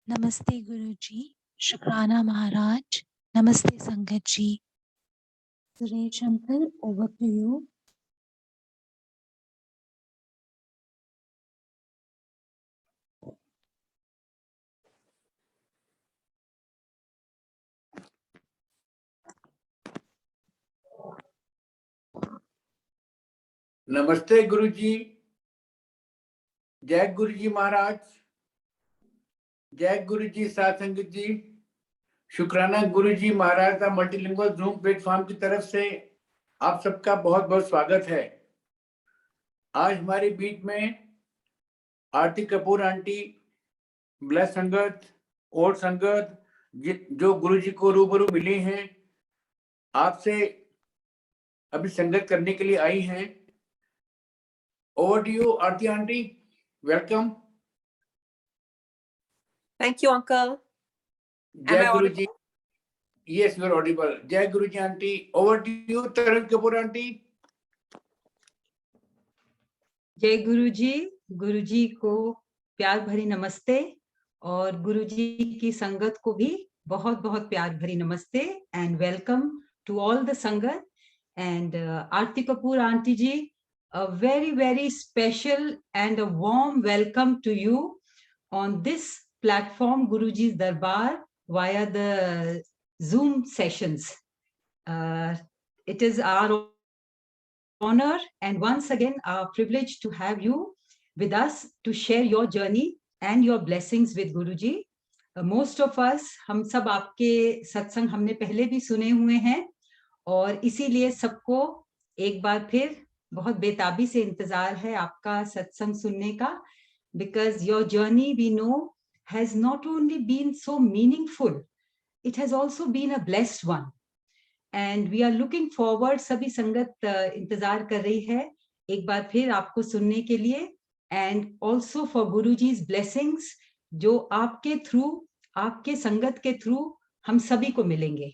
नमस्ते गुरुजी, शुक्राना महाराज, नमस्ते संगत जी। Suresh uncle, over to you. नमस्ते गुरुजी, जय गुरुजी महाराज, जय गुरुजी साथ संगत जी। शुक्राना गुरुजी महाराज का मल्टीलिंगुअल जूम प्लेटफॉर्म की तरफ से आप सबका बहुत बहुत स्वागत है। आज हमारे बीच में आरती कपूर आंटी, ब्लेस संगत और संगत जो गुरुजी को रूबरू मिली हैं, आपसे अभी संगत करने के लिए आई हैं। Over to you Aarti aunty, welcome. Thank you, Uncle. जय गुरुजी। Yes, you are audible. जय Guruji auntie, over to you Taran Kapoor auntie. जय गुरुजी। गुरुजी को प्यार भरी नमस्ते और गुरुजी की संगत को भी बहुत बहुत प्यार भरी नमस्ते and welcome to all the संगत and Aarti Kapoor auntie ji, a very special and a warm welcome to you on this platform Guruji's Darbar via the Zoom sessions. It is our honor and once again our privilege to have you with us to share your journey and your blessings with Guruji. Most of us, हम सब आपके सत्संग हमने पहले भी सुने हुए हैं और इसीलिए सबको एक बार फिर बहुत बेताबी से इंतजार है आपका सत्संग सुनने का, because your journey we know has not only been so meaningful, it has also been a blessed one. And we are looking forward, सभी संगत इंतजार कर रही है एक बार फिर आपको सुनने के लिए and also for Guruji's blessings जो आपके थ्रू, आपके संगत के थ्रू हम सभी को मिलेंगे.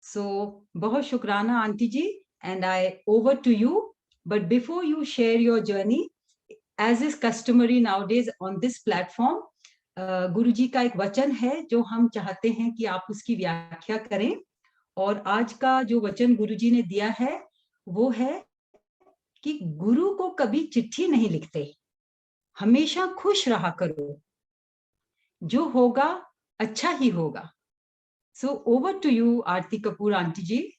So बहुत शुक्राना aunty ji and I over to you. But before you share your journey, as is customary nowadays on this platform, गुरुजी का एक वचन है जो हम चाहते हैं कि आप उसकी व्याख्या करें और आज का जो वचन गुरुजी ने दिया है वो है कि गुरु को कभी चिट्ठी नहीं लिखते, हमेशा खुश रहा करो, जो होगा अच्छा ही होगा. So over to you Aarti Kapoor auntie ji.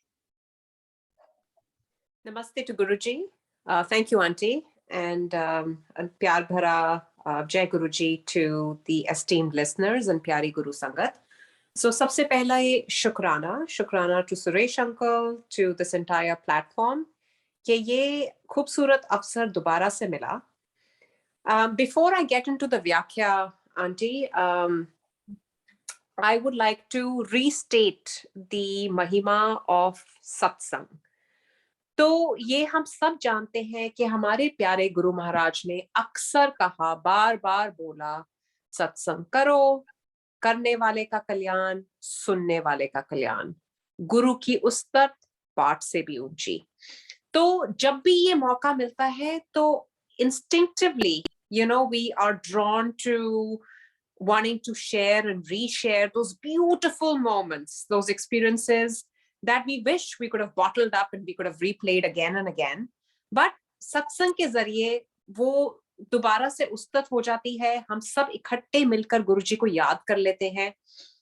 Namaste to Guruji. Thank you, Auntie. And Pyar Bhara Jai Guruji to the esteemed listeners and Pyari Guru Sangat. So सबसे पहला ये शुक्राना to Suresh Uncle, to this entire platform कि ये खूबसूरत अवसर दोबारा से मिला. Before I get into the Vyakhya, Auntie, I would like to restate the Mahima of Satsang. तो ये हम सब जानते हैं कि हमारे प्यारे गुरु महाराज ने अक्सर कहा, बार बार बोला, सत्संग करो, करने वाले का कल्याण, सुनने वाले का कल्याण, गुरु की उस्तत पाठ से भी ऊंची. तो जब भी ये मौका मिलता है तो instinctively, you know, we are drawn to wanting to share and reshare those beautiful moments, those experiences that we wish we could have bottled up and we could have replayed again and again. But सत्संग के जरिए वो दोबारा से उस्तत हो जाती है, हम सब इकट्ठे मिलकर गुरुजी को याद कर लेते हैं.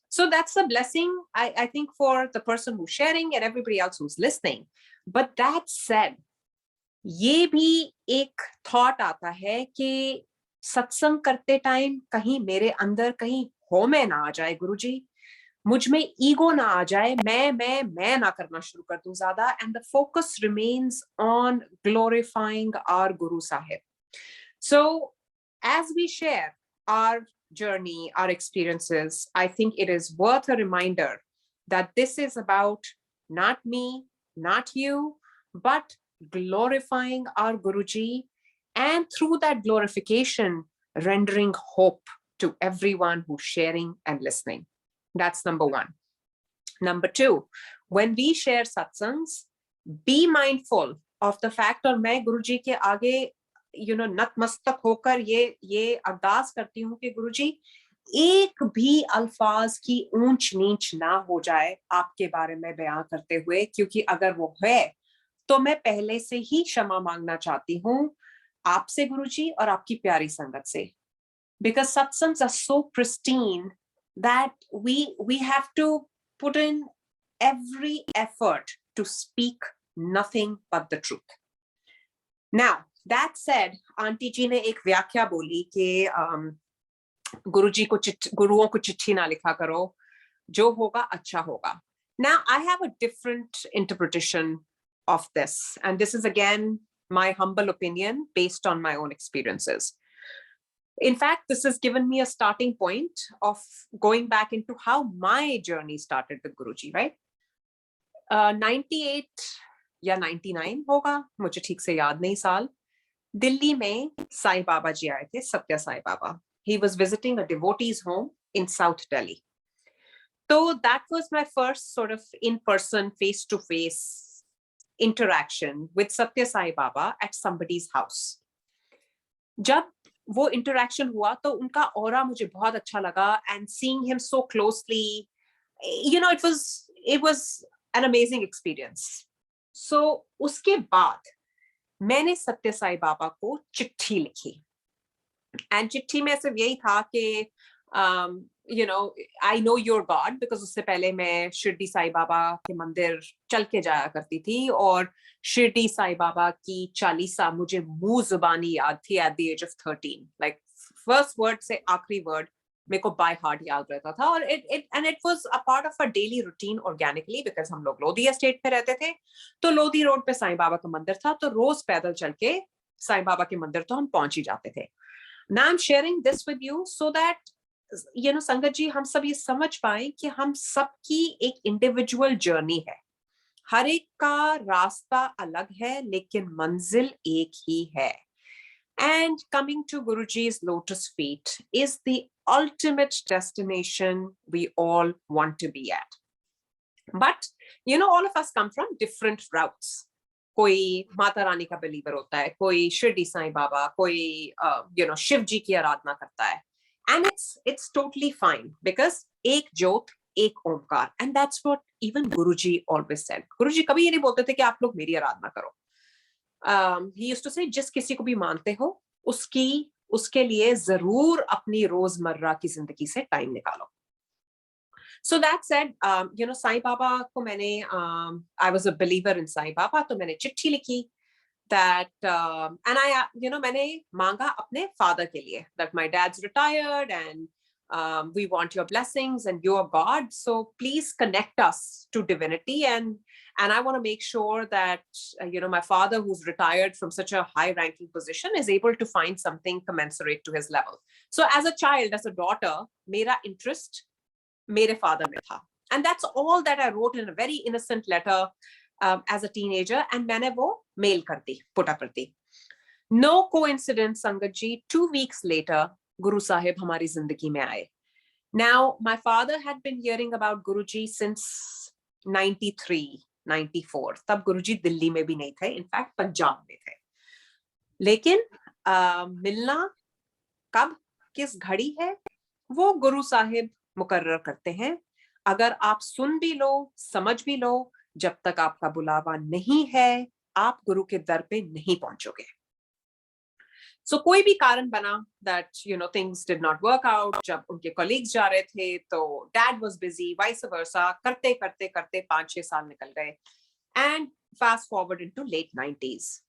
So that's a blessing, I think, for the person who's sharing and everybody else who's listening. But that said, ये भी एक thought आता है कि सत्संग करते टाइम कहीं मेरे अंदर कहीं हो में ना आ जाए गुरुजी, मुझ में ईगो ना आ जाए, मैं ना करना शुरू कर दूं ज्यादा, and the focus remains on glorifying our Guru Sahib. So as we share our journey, our experiences, I think it is worth a reminder that this is about not me, not you, but glorifying our Guruji, and through that glorification, rendering hope to everyone who's sharing and listening. That's number one. Number two, when we share satsangs, be mindful of the fact, और मैं गुरुजी के आगे नतमस्तक होकर ये अरदास करती हूँ कि गुरुजी, एक भी अल्फाज की ऊंच नीच ना हो जाए आपके बारे में बयां करते हुए, क्योंकि अगर वो है तो मैं पहले से ही क्षमा मांगना चाहती हूँ आपसे गुरुजी और आपकी प्यारी संगत से, because satsangs are so pristine that we have to put in every effort to speak nothing but the truth. Now that said, auntie ji ने एक व्याख्या बोली कि गुरुओं को चिट्ठी ना लिखा करो, जो होगा अच्छा होगा. Now I have a different interpretation of this, and this is again my humble opinion based on my own experiences. In fact, this has given me a starting point of going back into how my journey started with Guruji, right? 98 या 99 होगा, मुझे ठीक से याद नहीं साल, दिल्ली में साईं बाबा जी आए थे, सत्य Sai Baba. He was visiting a devotee's home in South Delhi. So that was my first sort of in-person, face-to-face interaction with Satya Sai Baba at somebody's house. जब वो interaction हुआ तो उनका aura मुझे बहुत अच्छा लगा, and seeing him so closely, you know, it was an amazing experience. So उसके बाद मैंने सत्य साई बाबा को चिट्ठी लिखी, and चिट्ठी में सिर्फ यही था कि you know, I know your God, because उससे पहले मैं शिरडी साई बाबा के मंदिर चल के जाया करती थी, और शिरडी साई बाबा की चालीसा मुझे मुंह जुबानी याद थी at the age of 13. Like first word से आखिरी word मेरे को by heart याद रहता था, और it was a part of a daily routine organically, because हम लोग लोधी एस्टेट पे रहते थे, तो लोधी रोड पे साईं बाबा का मंदिर था, तो रोज पैदल चल के साईं बाबा के मंदिर तो हम पहुंच ही जाते थे. Now I'm sharing this with you so that, you know, संगत जी, हम सब ये समझ पाए कि हम सबकी एक इंडिविजुअल जर्नी है, हर एक का रास्ता अलग है, लेकिन मंजिल एक ही है. And coming to Guruji's lotus feet is the ultimate destination we all want to be at. But, you know, all of us come from different routes. कोई माता रानी का बिलीवर होता है, कोई शिरडी साईं बाबा, कोई you know, शिव जी की आराधना करता है. And it's totally fine, because एक ज्योत एक Omkar, and that's what even Guruji always said. Guruji कभी ये नहीं बोलते थे कि आप लोग मेरी आराधना करो. He used to say, जिस किसी को भी मानते हो उसके लिए जरूर अपनी रोजमर्रा की जिंदगी से टाइम निकालो. So that said, you know, Sai Baba को मैंने I was a believer in Sai Baba, तो मैंने चिट्ठी लिखी that and I you know, मैंने मांगा अपने father के लिए that my dad's retired and we want your blessings and you're God, so please connect us to divinity, and I want to make sure that you know, my father, who's retired from such a high ranking position, is able to find something commensurate to his level. So as a child, as a daughter, मेरा interest मेरे father में था, and that's all that I wrote in a very innocent letter as a teenager, and मैंने वो mail कर दी, put up कर दी. No coincidence, संगत जी, 2 weeks later Guru Sahib हमारी जिंदगी में आए. Now my father had been hearing about Guruji since 93, 94. तब गुरुजी दिल्ली में भी नहीं थे, इनफैक्ट पंजाब में थे. लेकिन मिलना कब किस घड़ी है वो गुरु साहिब मुकर्रर करते हैं. अगर आप सुन भी लो, समझ भी लो, जब तक आपका बुलावा नहीं है, आप गुरु के दर पे नहीं पहुंचोगे. So कोई भी कारण बना that you know, things did not work out, जब उनके colleagues जा रहे थे तो dad was busy, vice versa, करते करते करते 5-6 साल निकल गए, and fast forward into late 90s.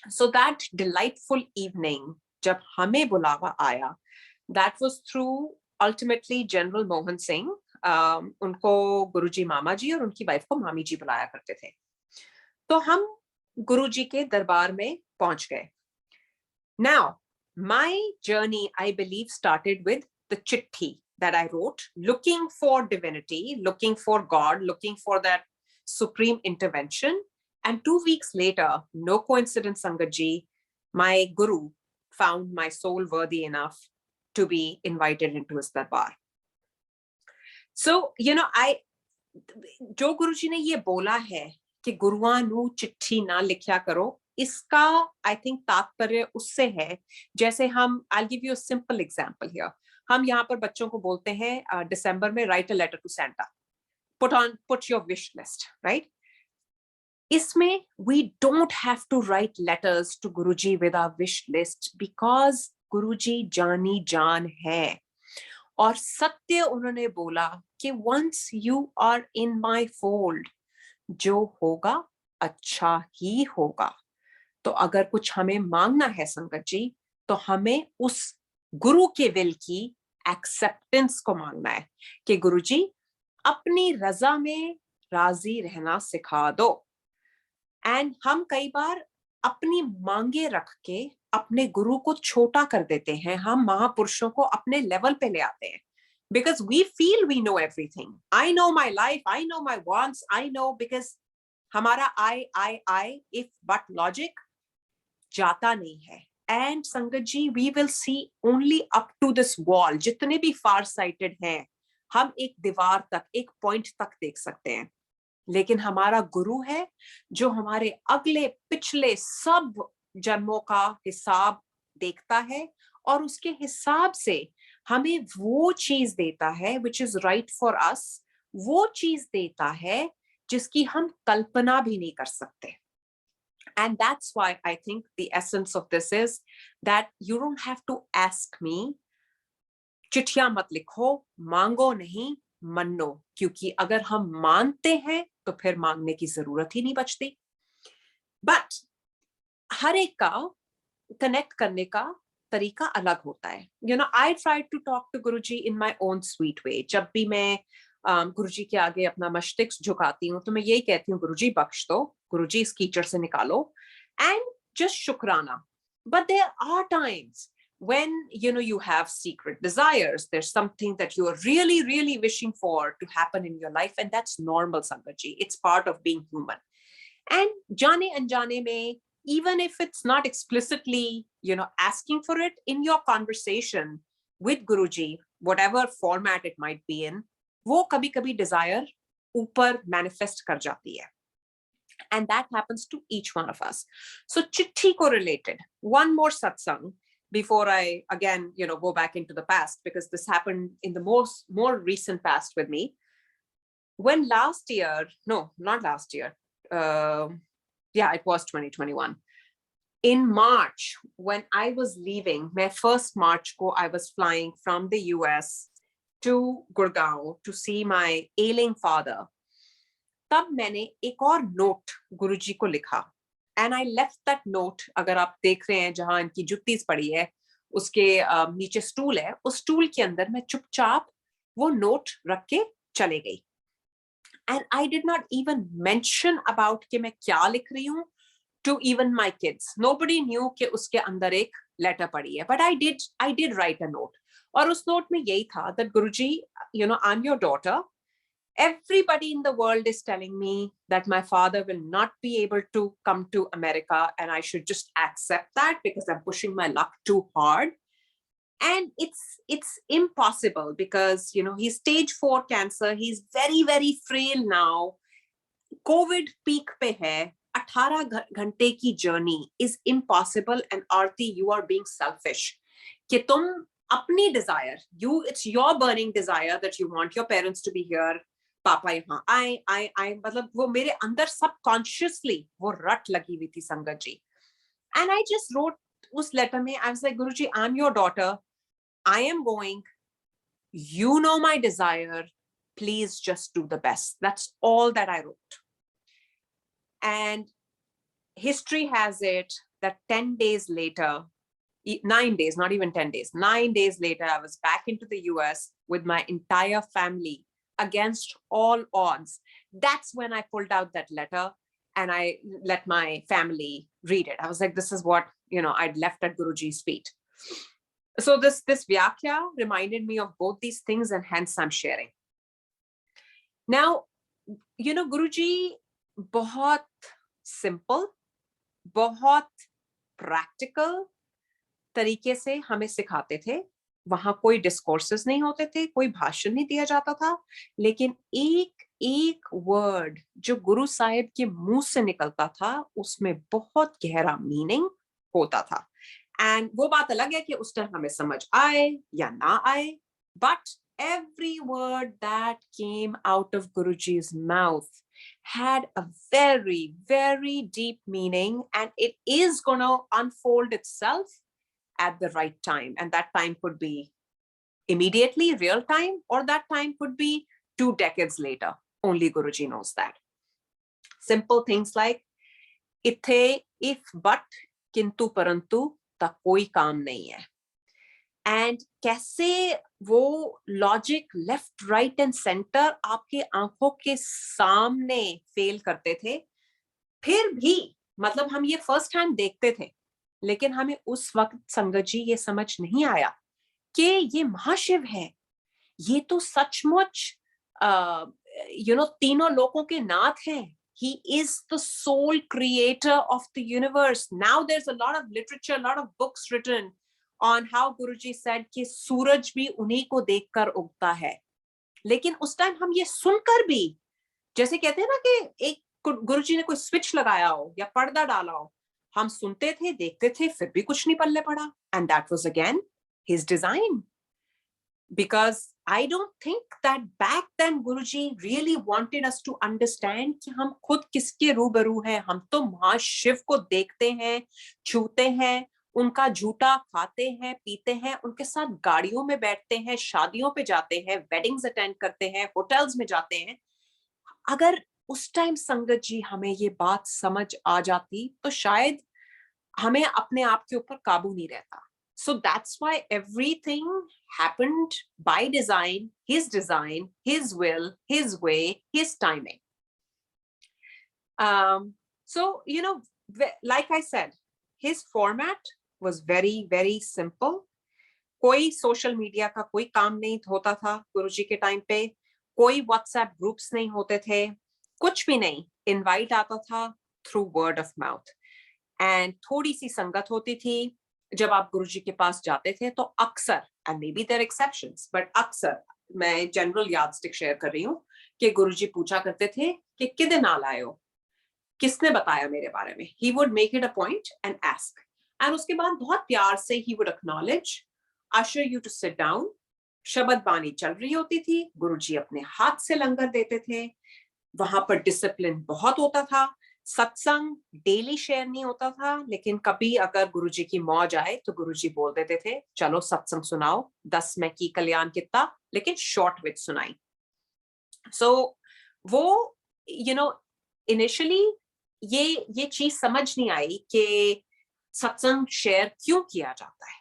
So that delightful evening जब हमें बुलावा आया, that was through ultimately General Mohan Singh. उनको गुरुजी मामा जी और उनकी वाइफ को मामी जी बुलाया करते थे. तो हम गुरुजी के दरबार में पहुंच गए. Now, my journey, I believe, started with the chitti that I wrote, looking for divinity, looking for God, looking for that supreme intervention. And 2 weeks later, no coincidence, Sangat ji, my guru found my soul worthy enough to be invited into his darbar. So, you know, जो गुरुजी ने ये बोला है कि गुरुआं नू चिट्ठी ना लिखया करो, इसका I think तात्पर्य उससे है, जैसे हम, I'll give you a simple example here. हम यहाँ पर बच्चों को बोलते हैं दिसंबर में write a letter to Santa, put your wish list, right? इसमें we don't have to write letters to Guruji with our wish list because गुरुजी जानी जान है और सत्य उन्होंने बोला कि once you are in my fold, जो होगा अच्छा ही होगा। तो अगर कुछ हमें मांगना है संगत जी, तो हमें उस गुरु के विल की एक्सेप्टेंस को मांगना है कि गुरुजी अपनी रजा में राजी रहना सिखा दो। एंड हम कई बार अपनी मांगे रख के अपने गुरु को छोटा कर देते हैं, हम महापुरुषों को अपने लेवल पे ले आते हैं because we feel we know everything. I know my life, I know my wants, I know, because हमारा I, if but logic जाता नहीं है। And संगत जी, we will see only up to this wall. जितने भी far sighted हैं, हम एक दीवार तक, एक पॉइंट तक देख सकते हैं, लेकिन हमारा गुरु है जो हमारे अगले पिछले सब जन्मों का हिसाब देखता है और उसके हिसाब से हमें वो चीज देता है which is right for us, वो चीज देता है जिसकी हम कल्पना भी नहीं कर सकते। And that's why I think the essence of this is that you don't have to ask me, चिट्ठियां मत लिखो, मांगो नहीं, मनो, क्योंकि अगर हम मानते हैं तो फिर मांगने की जरूरत ही नहीं बचती। बट हर एक का कनेक्ट करने का तरीका अलग होता है। You know, I try to talk to Guruji in my own sweet way. जब भी मैं गुरुजी के आगे अपना मस्तिष्क झुकाती हूँ तो मैं यही कहती हूँ, गुरुजी बख्श दो, गुरुजी इस कीचड़ से निकालो, एंड जस्ट शुक्राना। But there are times when you have secret desires, there's something that you are really wishing for to happen in your life, and that's normal, Sangatji. It's part of being human. And jane anjane mein, even if it's not explicitly asking for it, in your conversation with Guruji, whatever format it might be in, wo kabhi kabhi desire upar manifest kar jati hai, and that happens to each one of us. So chitti ko related one more satsang before I again go back into the past, because this happened in the more recent past with me. When last year, no, not last year, yeah, it was 2021, in March, when I was leaving my first March ko, I was flying from the US to Gurgaon to see my ailing father. तब मैंने एक और note गुरुजी को लिखा, and I left that note, अगर आप देख रहे हैं जहां इनकी जुत्तीज पड़ी है उसके नीचे स्टूल है, उस स्टूल के अंदर मैं चुपचाप वो नोट रख के चले गई। And I did not even mention about कि मैं क्या लिख रही हूँ to even my kids. Nobody knew कि उसके अंदर एक लेटर पड़ी है, but I did write a note. और उस नोट में यही था that Guruji, I'm your daughter. Everybody in the world is telling me that my father will not be able to come to America, and I should just accept that because I'm pushing my luck too hard. And it's impossible because he's stage 4 cancer. He's very frail now. COVID peak pe hai. 18 घंटे की journey is impossible. And Aarti, you are being selfish. कि तुम अपनी desire, it's your burning desire that you want your parents to be here. पापा यहाँ आए, मतलब वो मेरे अंदर subconsciously वो रट लगी हुई थी संगत जी। And I just wrote उस letter में, I was like, Guruji, I'm your daughter. I am going. You know my desire. Please just do the best. That's all that I wrote. And history has it that 10 days later, 9 days, not even 10 days, 9 days later, I was back into the US with my entire family against all odds. That's when I pulled out that letter and I let my family read it. I was like, this is what, I'd left at Guruji's feet. So this Vyakhya reminded me of both these things, and hence I'm sharing. Now, Guruji बहुत simple, बहुत practical तरीके से हमें सिखाते थे। वहां कोई discourses नहीं होते थे, कोई भाषण नहीं दिया जाता था, लेकिन एक वर्ड जो गुरु साहिब के मुंह से निकलता था उसमें बहुत गहरा मीनिंग होता था। एंड वो बात अलग है कि उस टाइम हमें समझ आए या ना आए, but every word that came out of Guruji's mouth had a very, very deep meaning, and it is going to unfold itself at the right time. And that time could be immediately, real time, or that time could be 2 decades later. Only Guruji knows that. Simple things like ithe, if, but, किंतु परंतु तक कोई काम नहीं है. And कैसे वो logic left right and centre आपके आंखों के सामने फेल करते थे, फिर भी मतलब हम ये फर्स्ट हैंड देखते थे, लेकिन हमें उस वक्त संगत जी ये समझ नहीं आया कि ये महाशिव है, ये तो सचमुच तीनों लोकों के नाथ हैं. He is the sole creator of the universe. Now there's a lot of literature, a lot of books written on how Guruji said कि सूरज भी उन्हीं को देखकर उगता है. लेकिन उस टाइम हम ये सुनकर भी, जैसे कहते हैं ना कि एक गुरुजी ने कोई स्विच लगाया हो या पर्दा डाला हो, हम सुनते थे, देखते थे, फिर भी कुछ नहीं पल्ले पड़ा. And that was again his design. Because I don't think that back then Guruji really wanted us to understand कि हम खुद किसके रूबरू हैं. हम तो महाशिव को देखते हैं, छूते हैं, उनका झूठा खाते हैं, पीते हैं, उनके साथ गाड़ियों में बैठते हैं, शादियों पे जाते हैं, वेडिंग्स अटेंड करते हैं, होटल्स में जाते हैं. अगर उस टाइम संगत जी हमें ये बात समझ आ जाती तो शायद हमें अपने आप के ऊपर काबू नहीं रहता. So that's why everything happened by design, his will, his way, his timing. So, like I said, his format was very, very simple. कोई सोशल मीडिया का कोई काम नहीं होता था गुरुजी के टाइम पे, कोई व्हाट्सएप ग्रुप्स नहीं होते थे, कुछ भी नहीं. इनवाइट आता था through word of mouth, and थोड़ी सी संगत होती थी. जब आप गुरुजी के पास जाते थे तो अक्सर, and may be there exceptions, but अक्सर, मैं जनरल यादस्टिक शेयर कर रही हूँ, कि गुरुजी पूछा करते थे कि किदे नाल आए हो, किसने बताया मेरे बारे में. He would make it a point and ask, and उसके बाद बहुत प्यार से he would acknowledge, usher you to sit down. शबद बानी चल रही होती थी, गुरुजी अपने हाथ से लंगर देते थे. वहां पर डिसिप्लिन बहुत होता था. सत्संग डेली शेयर नहीं होता था, लेकिन कभी अगर गुरुजी की मौज आए तो गुरुजी बोल देते थे, चलो सत्संग सुनाओ, 10 में की कल्याण कितना, लेकिन शॉर्ट विच सुनाई. सो वो इनिशियली ये चीज समझ नहीं आई कि सत्संग शेयर क्यों किया जाता है.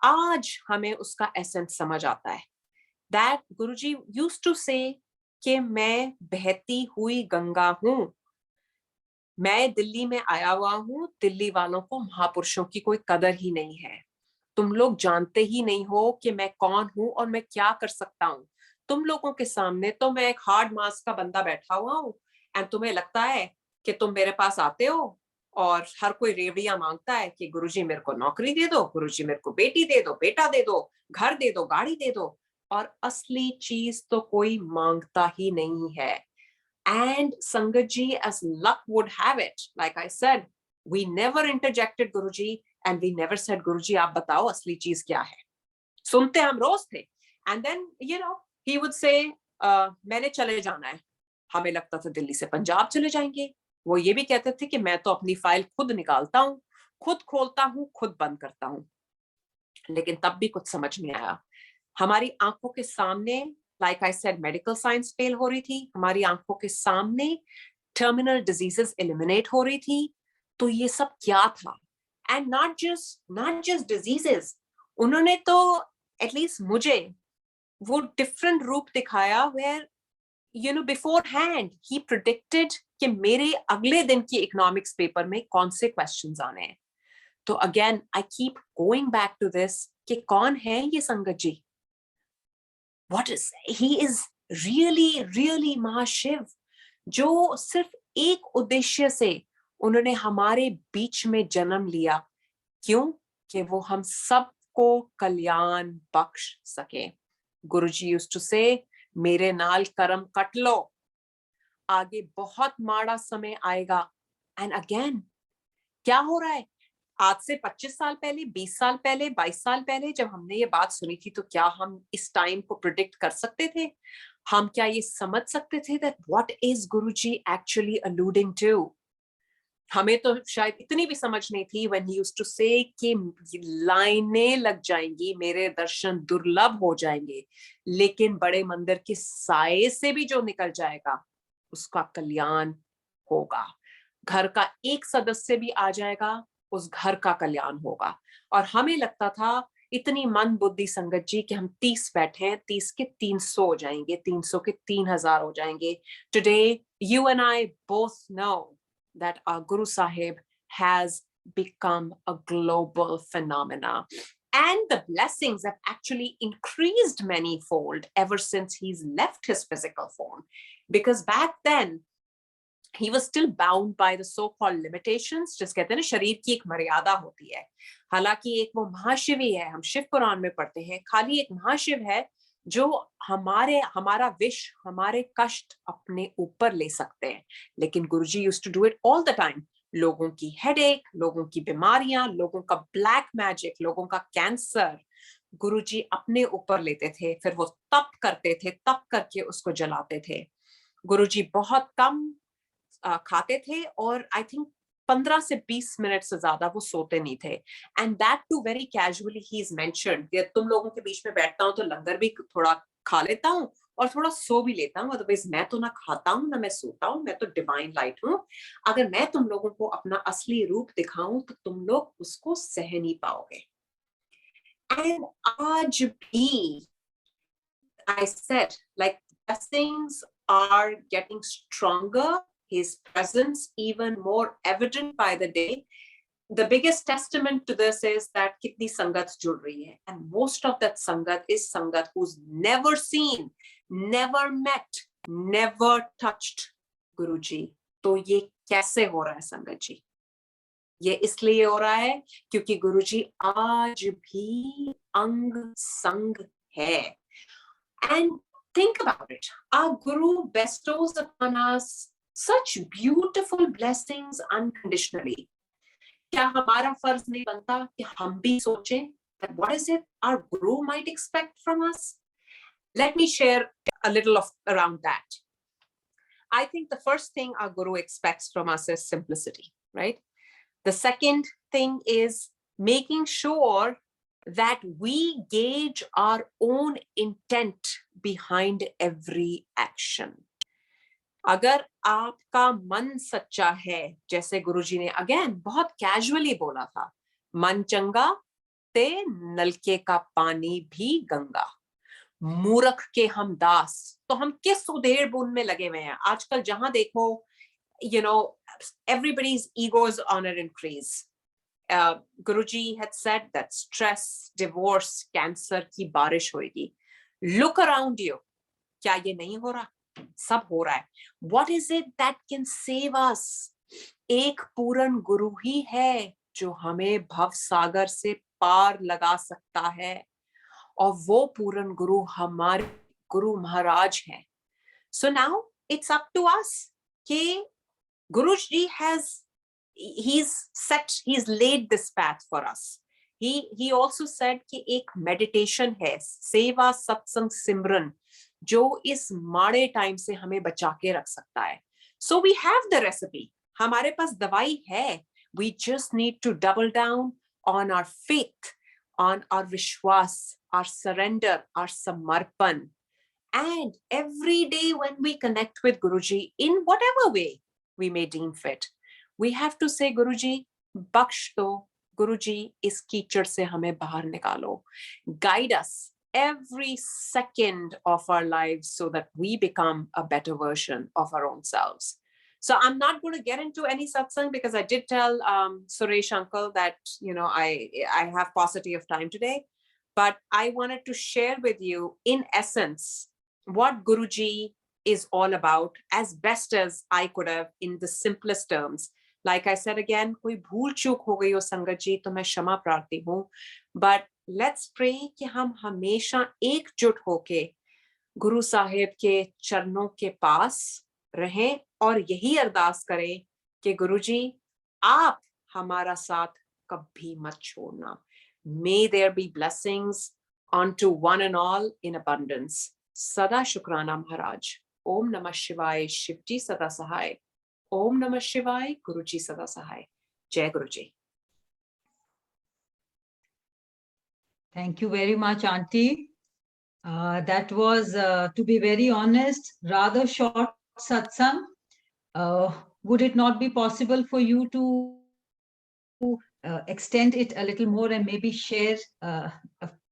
आज हमें उसका एसेंस समझ आता है. दैट गुरुजी यूज्ड टू से कि मैं बहती हुई गंगा हूं, मैं दिल्ली में आया हुआ हूं, दिल्ली वालों को महापुरुषों की कोई कदर ही नहीं है. तुम लोग जानते ही नहीं हो कि मैं कौन हूं और मैं क्या कर सकता हूं. तुम लोगों के सामने तो मैं एक हार्ड मास का बंदा बैठा हुआ हूं, एंड तुम्हें लगता है कि तुम मेरे पास आते हो और हर कोई रेवड़ियां मांगता है कि गुरुजी मेरे को नौकरी दे दो, गुरुजी मेरे को बेटी दे दो, बेटा दे दो, घर दे दो, गाड़ी दे दो, और असली चीज तो कोई मांगता ही नहीं है. And Sangat ji, as luck would have it, like I said, we never interjected Guruji, and we never said, Guruji, आप बताओ असली चीज क्या है. सुनते हम रोज थे. And then, he would say, मैंने चले जाना है. हमें लगता था दिल्ली से पंजाब चले जाएंगे. वो ये भी कहते थे कि मैं तो अपनी फाइल खुद निकालता हूँ, खुद खोलता हूँ, खुद बंद करता हूँ. लेकिन तब भी कुछ समझ नहीं आया. हमारी आंखों के सामने, like I said, medical science fail हो रही थी, हमारी आंखों के सामने टर्मिनल डिजीजेस एलिमिनेट हो रही थी. तो ये सब क्या था? एंड नॉट जस्ट डिजीजेस, उन्होंने तो एटलीस्ट मुझे वो डिफरेंट रूप दिखाया, where beforehand he predicted कि मेरे अगले दिन की इकोनॉमिक्स पेपर में कौन से क्वेश्चंस आने हैं. तो again I keep going back to this कि कौन है ये संगत जी. he is really, really महाशिव, जो सिर्फ एक उद्देश्य से उन्होंने हमारे बीच में जन्म लिया. क्यों? कि वो हम सबको कल्याण बख्श सके. गुरुजी used to say, मेरे नाल कर्म कट लो, आगे बहुत माड़ा समय आएगा. एंड अगेन क्या हो रहा है? आज से 25 साल पहले, 20 साल पहले, 22 साल पहले जब हमने ये बात सुनी थी, तो क्या हम इस टाइम को प्रिडिक्ट कर सकते थे? हम क्या ये समझ सकते थे that what is Guruji actually alluding to? हमें तो शायद इतनी भी समझ नहीं थी when he used to say कि लाइनें लग जाएंगी, मेरे दर्शन दुर्लभ हो जाएंगे, लेकिन बड़े मंदिर के साए से भी जो निकल जाएगा उसका कल्याण होगा। घर का एक सदस्य भी आ जाएगा, उस घर का कल्याण होगा। और हमें लगता था इतनी मंद बुद्धि संगत जी कि हम 30 बैठे हैं, 30 के 300 हो जाएंगे, 300 के 3000 हो जाएंगे। Today, you and I both know that our Guru Sahib has become a global phenomena. And the blessings have actually increased many-fold ever since he's left his physical form. Because back then, he was still bound by the so-called limitations. जिस कहते हैं ना, शरीर की एक मर्यादा होती है। हालांकि एक वो महाशिव ही है, हम शिव पुराण में पढ़ते हैं, खाली एक महाशिव है जो हमारा विष, हमारे कष्ट अपने ऊपर ले सकते हैं। लेकिन Guruji used to do it all the time. लोगों की हेडेक, लोगों की बीमारियां, लोगों का ब्लैक मैजिक, लोगों का कैंसर, गुरुजी अपने ऊपर लेते थे। फिर वो तप करते थे, तप करके उसको जलाते थे। गुरुजी बहुत कम खाते थे और आई थिंक 15 से 20 मिनट से ज्यादा वो सोते नहीं थे। And that too very casually he is mentioned कि तुम लोगों के बीच में बैठता हूं तो लंगर भी थोड़ा खा लेता हूं और थोड़ा सो भी लेता हूं, अदरवाइज मैं तो ना खाता हूं ना मैं सोता हूं, मैं तो डिवाइन लाइट हूं। अगर मैं तुम लोगों को अपना असली रूप दिखाऊं तो तुम लोग उसको सह नहीं पाओगे। एंड आज भी I said, like, blessings are getting stronger, his presence even more evident by the day. The biggest testament to this is that kitni sangat jud rahi hai, and most of that sangat is sangat who's never seen, never met, never touched Guruji. तो ये कैसे हो रहा है संगत जी? ये इसलिए हो रहा है क्योंकि गुरुजी आज भी अंग संग है। And think about it. Our Guru bestows upon us such beautiful blessings unconditionally. क्या हमारा फर्ज नहीं बनता कि हम भी सोचें that what is it our Guru might expect from us? Let me share a little of around that. I think the first thing our Guru expects from us is simplicity, right? The second thing is making sure that we gauge our own intent behind every action. अगर आपका मन सच्चा है, जैसे गुरुजी ने again बहुत casually बोला था, मन चंगा ते नलके का पानी भी गंगा, मूर्ख के हम दास। तो हम किस उधेड़ बुन में लगे हुए हैं? आजकल जहां देखो, you know, everybody's egos on an increase. Guruji had said that stress, divorce, cancer की बारिश होगी। Look around you. क्या ये नहीं हो रहा? सब हो रहा है। What is it that can save us? एक पूर्ण गुरु ही है जो हमें भव सागर से पार लगा सकता है, और वो पूर्ण गुरु हमारे गुरु महाराज हैं। So now it's up to us कि Guruji he's laid this path for us. He also said कि एक meditation है, सेवा सत्संग सिमरन, जो इस माड़े टाइम से हमें बचा के रख सकता है। So we have the recipe. हमारे पास दवाई है. We just need to double down on our faith, on our vishwas, our surrender, our samarpan. And every day when we connect with Guruji in whatever way we may deem fit, we have to say, Guruji, baksh do, Guruji, is कीचड़ से हमें बाहर निकालो. Guide us every second of our lives so that we become a better version of our own selves. So I'm not going to get into any satsang because I did tell Suresh uncle that, you know, I have paucity of time today, but I wanted to share with you in essence what Guruji is all about as best as I could have in the simplest terms. Like I said again, कोई भूल चूक हो गई हो संगत जी तो मैं क्षमा प्रार्थी हूँ, but let's pray कि हम हमेशा एकजुट होके गुरु साहिब के चरणों के पास रहें और यही अरदास करें कि गुरुजी आप हमारा साथ कभी मत छोड़ना. May there be blessings onto one and all in abundance. Sada Shukrana Maharaj. Om Namah Shivaya. Shivji Sada Sahai. Om Namah Shivaya. Guruji Sada Sahai. Jai Guruji. Thank you very much, Auntie. That was, to be very honest, rather short satsang. Would it not be possible for you to extend it a little more and maybe share a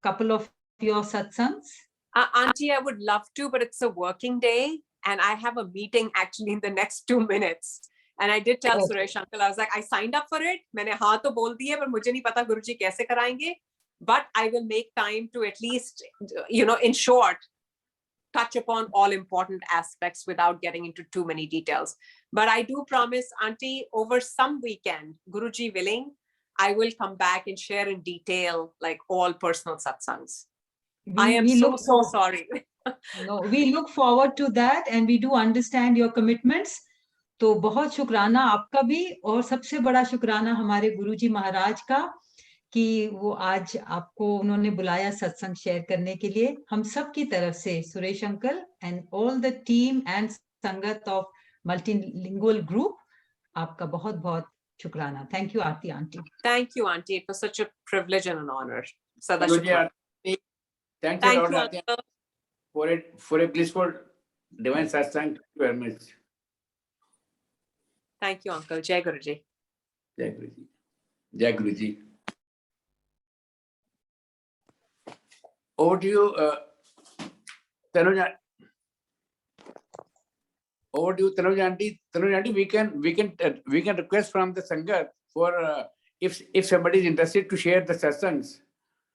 couple of your satsangs? Auntie, I would love to, but it's a working day and I have a meeting actually in the next 2 minutes. And I did tell Okay. Suresh uncle, I was like, I signed up for it. मैंने हाँ तो बोल दिया, पर मुझे नहीं पता गुरुजी कैसे कराएंगे. But I will make time to at least, in short, touch upon all important aspects without getting into too many details. But I do promise, Auntie, over some weekend, Guruji willing, I will come back and share in detail, like all personal satsangs. I am so sorry. No, we look forward to that and we do understand your commitments. तो बहुत शुक्राना आपका भी और सबसे बड़ा शुक्राना हमारे गुरुजी महाराज का कि वो आज आपको उन्होंने बुलाया सत्संग शेयर करने के लिए. हम सब की तरफ से Suresh uncle and all the team and संगत ऑफ मल्टीलिंगुअल ग्रुप आपका बहुत बहुत शुक्राना. Thank you Aarti aunty. Thank you, Auntie. It was such a privilege and an honor. Sada Guruji, Shukran. Auntie, thank Thank you, you, Lord, Uncle. for a blissful divine satsang. Thank you very much. Thank you, Uncle. Jai Guruji. Jai Guruji. Jai Guruji. Over to you, Tanuja. Over to you, Tanuja Aunty. Tanuja Aunty, we can request from the Sangat for if somebody is interested to share the satsangs.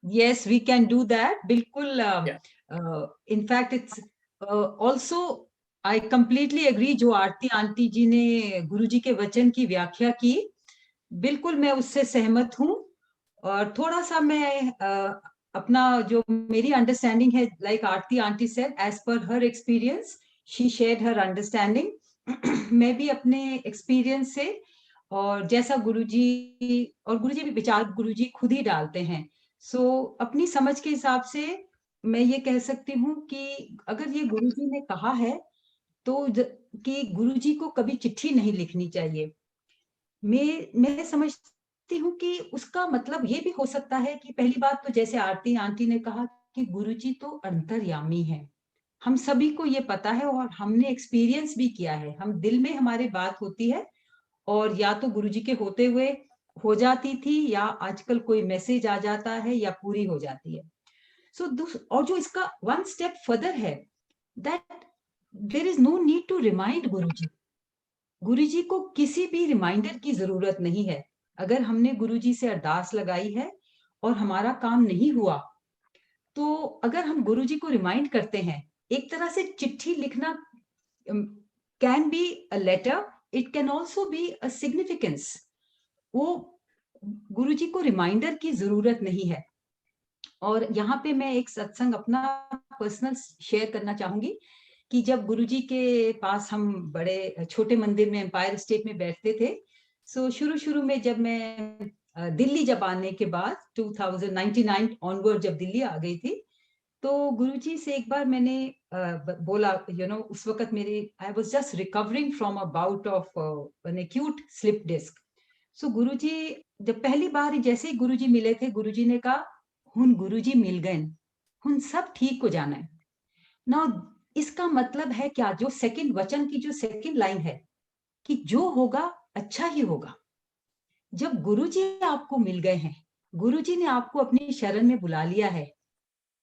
Yes, we can do that. बिल्कुल. Yeah. In fact, it's also I completely agree. जो आरती aunty ji ने गुरुजी के वचन की व्याख्या की, बिल्कुल मैं उससे सहमत हूँ. और थोड़ा सा मैं अपना जो मेरी अंडरस्टैंडिंग है, like Aarti aunty said, as per her experience, she shared her understanding. मैं भी अपने एक्सपीरियंस से और जैसा गुरुजी और गुरुजी भी विचार गुरुजी खुद ही डालते हैं. सो अपनी समझ के हिसाब से मैं ये कह सकती हूँ कि अगर ये गुरुजी ने कहा है तो कि गुरुजी को कभी चिट्ठी नहीं लिखनी चाहिए. मैं समझती हूँ कि उसका मतलब ये भी हो सकता है कि पहली बात तो जैसे आरती आंटी ने कहा कि गुरुजी तो अंतर्यामी है. हम सभी को ये पता है और हमने एक्सपीरियंस भी किया है. हम दिल में हमारे बात होती है और या तो गुरुजी के होते हुए हो जाती थी या आजकल कोई मैसेज आ जाता है या पूरी हो जाती है. सो और जो इसका वन स्टेप फर्दर है, that there is no need to remind Guruji. Guruji को किसी भी रिमाइंडर की जरूरत नहीं है. अगर हमने गुरुजी से अरदास लगाई है और हमारा काम नहीं हुआ, तो अगर हम गुरुजी को रिमाइंड करते हैं, एक तरह से चिट्ठी लिखना can be a letter, it can also be a significance. वो गुरुजी को रिमाइंडर की जरूरत नहीं है. और यहाँ पे मैं एक सत्संग अपना पर्सनल शेयर करना चाहूंगी कि जब गुरुजी के पास हम बड़े छोटे मंदिर में एम्पायर स्टेट में बैठते थे, सो शुरू में जब मैं दिल्ली जब आने के बाद 2099 ऑनवर्ड जब दिल्ली आ गई थी, तो गुरुजी से एक बार मैंने बोला, उस वक्त मेरे I was just recovering from a bout of an acute slip disc. So Guruji जब पहली बार जैसे ही गुरुजी मिले थे, गुरुजी ने कहा, हुन गुरुजी मिल गए, हुन सब ठीक हो जाना है. ना इसका मतलब है क्या, जो सेकंड वचन की जो सेकंड लाइन है कि जो होगा अच्छा ही होगा. जब गुरुजी आपको मिल गए हैं, गुरुजी ने आपको अपनी शरण में बुला लिया है,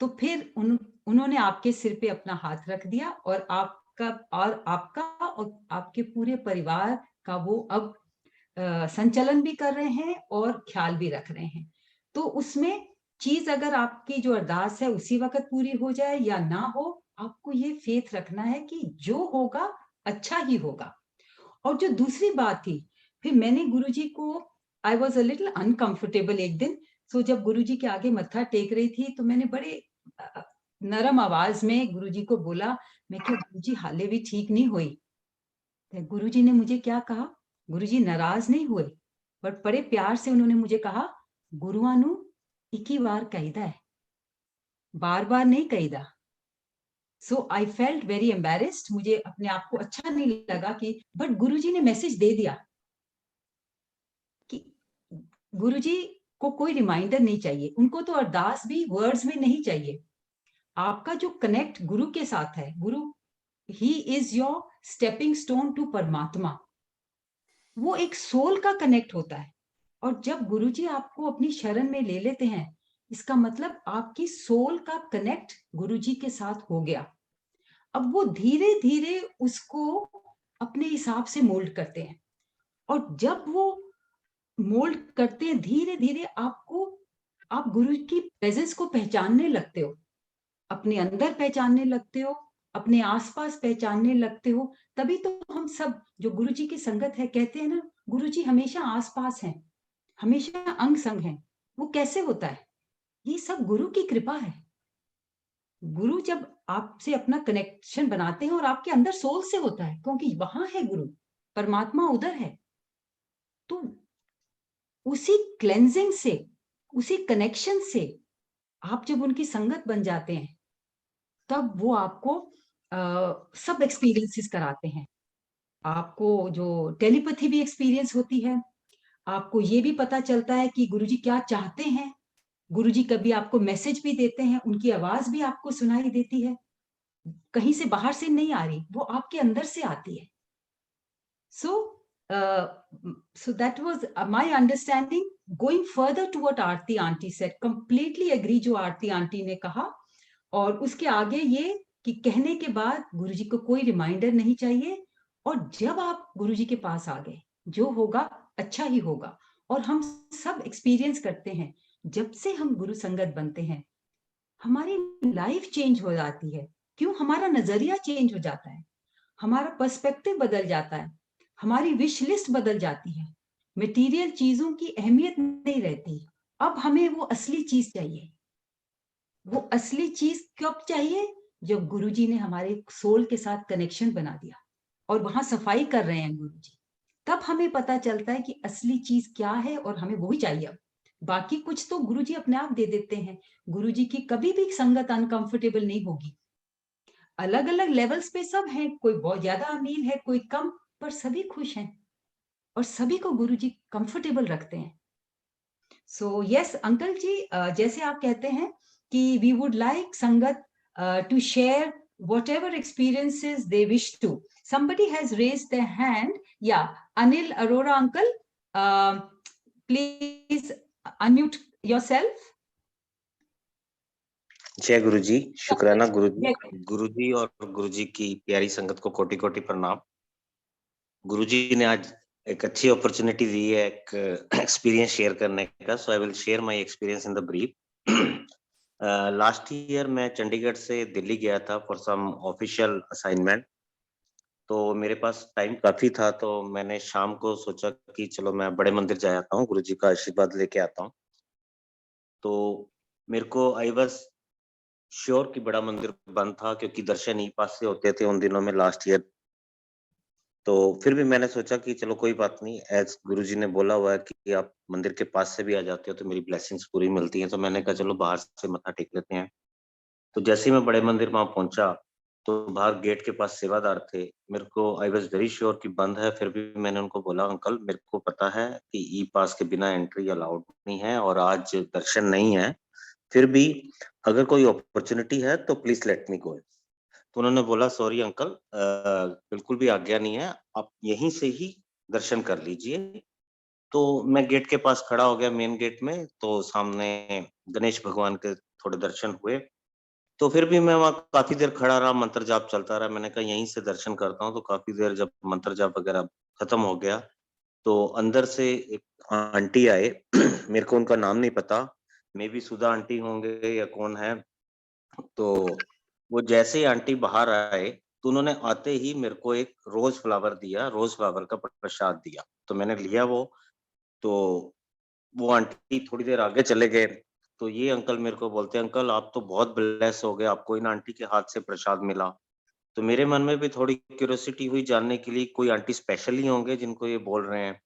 तो फिर उन्होंने आपके सिर पे अपना हाथ रख दिया और आपका और आपके पूरे परिवार का वो अब संचलन भी कर रहे हैं और ख्याल भी रख रहे हैं. तो उसमें चीज अगर आपकी जो अरदास है उसी वक्त पूरी हो जाए या ना हो, आपको ये फेथ रखना है कि जो होगा अच्छा ही होगा. और जो दूसरी बात थी, फिर मैंने गुरुजी को, I was a little uncomfortable एक दिन. सो जब गुरुजी के आगे मत्था टेक रही थी, तो मैंने बड़े नरम आवाज में गुरुजी को बोला, मैं क्या गुरुजी हाले भी ठीक नहीं हुई. गुरुजी ने मुझे क्या कहा, गुरुजी नाराज नहीं हुए, बट बड़े प्यार से उन्होंने मुझे कहा, गुरुआनु एक ही बार कहीदा है, बार बार नहीं कहीदा। सो आई फेल्ट वेरी एम्बेरेस्ड, मुझे अपने आप को अच्छा नहीं लगा कि बट गुरुजी ने मैसेज दे दिया कि गुरुजी को कोई रिमाइंडर नहीं चाहिए, उनको तो अरदास भी वर्ड्स में नहीं चाहिए। आपका जो कनेक्ट गुरु के साथ है, guru he is your stepping stone to Parmatma, वो एक सोल का कनेक्ट होता है। और जब गुरुजी आपको अपनी शरण में ले लेते हैं, इसका मतलब आपकी सोल का कनेक्ट गुरुजी के साथ हो गया। अब वो धीरे धीरे उसको अपने हिसाब से मोल्ड करते हैं, और जब वो मोल्ड करते हैं धीरे धीरे आप गुरु की प्रेजेंस को पहचानने लगते हो, अपने अंदर पहचानने लगते हो, अपने आसपास पहचानने लगते हो। तभी तो हम सब जो गुरु जी की संगत है कहते हैं ना, गुरु जी हमेशा आसपास हैं, हमेशा अंग संग हैं। वो कैसे होता है? ये सब गुरु की कृपा है। गुरु जब आपसे अपना कनेक्शन बनाते हैं और आपके अंदर सोल से होता है, क्योंकि वहां है गुरु, परमात्मा उधर है। तो उसी क्लेंजिंग से, उसी कनेक्शन से आप जब उनकी संगत बन जाते हैं, तब वो आपको सब एक्सपीरियंसेस कराते हैं। आपको जो टेलीपैथी भी एक्सपीरियंस होती है, आपको ये भी पता चलता है कि गुरुजी क्या चाहते हैं। गुरुजी कभी आपको मैसेज भी देते हैं, उनकी आवाज भी आपको सुनाई देती है, कहीं से बाहर से नहीं आ रही, वो आपके अंदर से आती है। So that was my understanding. Going further to what Aarti aunty said, completely agree जो आरती आंटी ने कहा। और उसके आगे ये कि कहने के बाद गुरुजी को कोई रिमाइंडर नहीं चाहिए, और जब आप गुरुजी के पास आ गए, जो होगा अच्छा ही होगा। और हम सब एक्सपीरियंस करते हैं, जब से हम गुरु संगत बनते हैं हमारी लाइफ चेंज हो जाती है। क्यों? हमारा नजरिया चेंज हो जाता है, हमारा पर्सपेक्टिव बदल जाता है, हमारी विश लिस्ट बदल जाती है, मटेरियल चीजों की अहमियत नहीं रहती। अब हमें वो असली चीज चाहिए। वो असली चीज कब चाहिए? जब गुरुजी ने हमारे सोल के साथ कनेक्शन बना दिया और वहां सफाई कर रहे हैं गुरुजी, तब हमें पता चलता है कि असली चीज क्या है और हमें वही चाहिए। अब बाकी कुछ तो गुरुजी अपने आप दे देते हैं। गुरुजी की कभी भी संगत अनकंफर्टेबल नहीं होगी। अलग अलग लेवल्स पे सब हैं, कोई बहुत ज्यादा अमीर है, कोई कम, पर सभी खुश हैं और सभी को गुरुजी कंफर्टेबल रखते हैं। सो यस अंकल जी, जैसे आप कहते हैं कि we would like sangat to share whatever experiences they wish to. Somebody has raised their hand. Yeah, Anil Arora uncle, please unmute yourself. जय गुरु जी, शुक्राना गुरु जी और गुरु जी की प्यारी संगत को कोटि कोटि प्रणाम। गुरु जी ने आज एक अच्छी अपॉर्चुनिटी दी है एक एक्सपीरियंस शेयर करने का, so I will share my experience in the brief. Last year मैं चंडीगढ़ से दिल्ली गया था फॉर सम ऑफिशियल असाइनमेंट, तो मेरे पास टाइम काफी था, तो मैंने शाम को सोचा कि चलो मैं बड़े मंदिर जा आता हूँ, गुरु जी का आशीर्वाद लेके आता हूँ। तो मेरे को आई वाज श्योर कि बड़ा मंदिर बंद था, क्योंकि दर्शन ई पास से होते थे उन दिनों में लास्ट ईयर। तो फिर भी मैंने सोचा कि चलो कोई बात नहीं, एज गुरुजी ने बोला हुआ है कि आप मंदिर के पास से भी आ जाते हो तो मेरी ब्लेसिंग्स पूरी मिलती हैं, तो मैंने कहा चलो बाहर से मत्था टेक लेते हैं। तो जैसे ही मैं बड़े मंदिर वहां पहुंचा तो बाहर गेट के पास सेवादार थे। मेरे को आई वाज वेरी श्योर कि बंद है, फिर भी मैंने उनको बोला अंकल मेरे को पता है कि ई पास के बिना एंट्री अलाउड नहीं है और आज दर्शन नहीं है, फिर भी अगर कोई अपॉर्चुनिटी है तो प्लीज लेट मी गो। तो उन्होंने बोला सॉरी अंकल, बिल्कुल भी आज्ञा नहीं है, आप यहीं से ही दर्शन कर लीजिए। तो मैं गेट के पास खड़ा हो गया, मेन गेट में, तो सामने गणेश भगवान के थोड़े दर्शन हुए। तो फिर भी मैं वहाँ काफी देर खड़ा रहा, मंत्र जाप चलता रहा। मैंने कहा यहीं से दर्शन करता हूँ। तो काफी देर जब मंत्र जाप वगैरह खत्म हो गया तो अंदर से एक आंटी आए मेरे को उनका नाम नहीं पता, मे बी सुधा आंटी होंगे या कौन है। तो वो जैसे ही आंटी बाहर आए तो उन्होंने आते ही मेरे को एक रोज फ्लावर दिया, रोज फ्लावर का प्रसाद दिया। तो मैंने लिया वो, तो वो आंटी थोड़ी देर आगे चले गए। तो ये अंकल मेरे को बोलते हैं अंकल आप तो बहुत ब्लेस हो गए, आपको इन आंटी के हाथ से प्रसाद मिला। तो मेरे मन में भी थोड़ी क्यूरियोसिटी हुई जानने के लिए कोई आंटी स्पेशल ही होंगे जिनको ये बोल रहे हैं।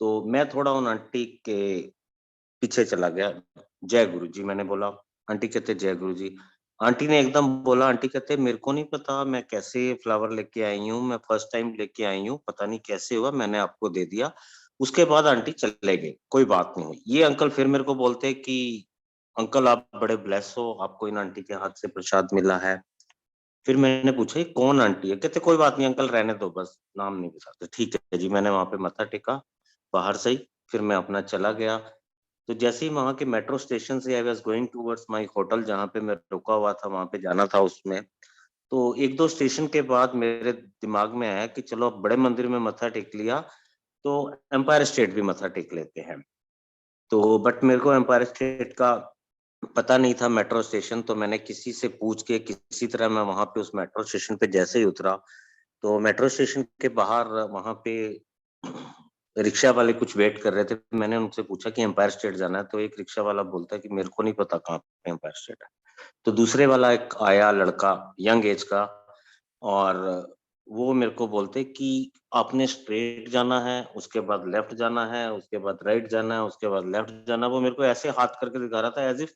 तो मैं थोड़ा उन आंटी के पीछे चला गया। जय गुरु जी, मैंने बोला। आंटी कहते जय गुरु जी। आंटी ने एकदम बोला, आंटी कहते मेरे को नहीं पता मैं कैसे फ्लावर लेके आई हूँ, मैं फर्स्ट टाइम लेके आई हूँ, पता नहीं कैसे हुआ, मैंने आपको दे दिया। उसके बाद आंटी चले गए, कोई बात नहीं हुई। ये अंकल फिर मेरे को बोलते कि अंकल आप बड़े ब्लेस हो, आपको इन आंटी के हाथ से प्रसाद मिला है। फिर मैंने पूछा ये कौन आंटी है? कहते कोई बात नहीं अंकल, रहने दो, बस नाम नहीं बताते। ठीक है जी, मैंने वहां पे मत्था टेका बाहर से ही, फिर मैं अपना चला गया। तो जैसे ही वहां के मेट्रो स्टेशन से I was going towards my hotel, जहाँ पे मैं रुका हुआ था, वहां पे जाना था उसमें। तो एक दो स्टेशन के बाद मेरे दिमाग में आया कि चलो अब बड़े मंदिर में मत्था टेक लिया, तो एम्पायर स्टेट भी मत्था टेक लेते हैं। तो बट मेरे को एम्पायर स्टेट का पता नहीं था मेट्रो स्टेशन, तो मैंने किसी से पूछ के किसी तरह मैं वहां पे उस मेट्रो स्टेशन पे जैसे ही उतरा, तो मेट्रो स्टेशन के बाहर वहां पे रिक्शा वाले कुछ वेट कर रहे थे। मैंने उनसे पूछा कि एम्पायर स्टेट जाना है, तो एक रिक्शा वाला बोलता है कि मेरे को नहीं पता कहाँ पे एम्पायर स्टेट है। तो दूसरे वाला एक आया लड़का, यंग एज का, और वो मेरे को बोलते कि आपने स्ट्रेट जाना है, उसके बाद लेफ्ट जाना है, उसके बाद राइट जाना है, उसके बाद लेफ्ट जाना है। वो मेरे को ऐसे हाथ करके दिखा रहा था एज इफ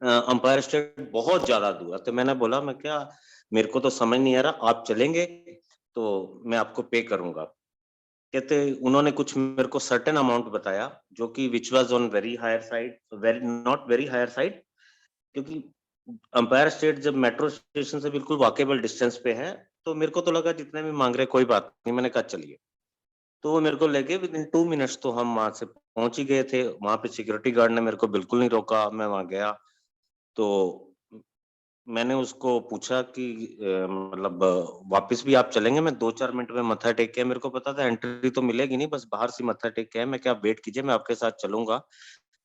अंपायर स्टेट बहुत ज्यादा दूर है। तो मैंने बोला मैं क्या, मेरे को तो समझ नहीं आ रहा, आप चलेंगे तो मैं आपको पे करूंगा। कहते उन्होंने कुछ मेरे को सर्टेन अमाउंट बताया, जो कि which was on very higher side, very not very higher side, क्योंकि अंपायर स्टेट जब मेट्रो स्टेशन से बिल्कुल वॉकेबल डिस्टेंस पे है, तो मेरे को तो लगा जितने भी मांग रहे कोई बात नहीं। मैंने कहा चलिए। तो वो मेरे को लेके विद इन 2 मिनट्स तो हम वहां से पहुंच ही गए थे। वहां पे सिक्योरिटी गार्ड ने मेरे को बिल्कुल नहीं रोका। मैं वहां गया तो मैंने उसको पूछा कि मतलब वापस भी आप चलेंगे? मैं 2-4 मिनट में मत्था टेक के, मेरे को पता था एंट्री तो मिलेगी नहीं, बस बाहर से मत्था टेक के है। मैं क्या, आप वेट कीजिए, मैं आपके साथ चलूंगा।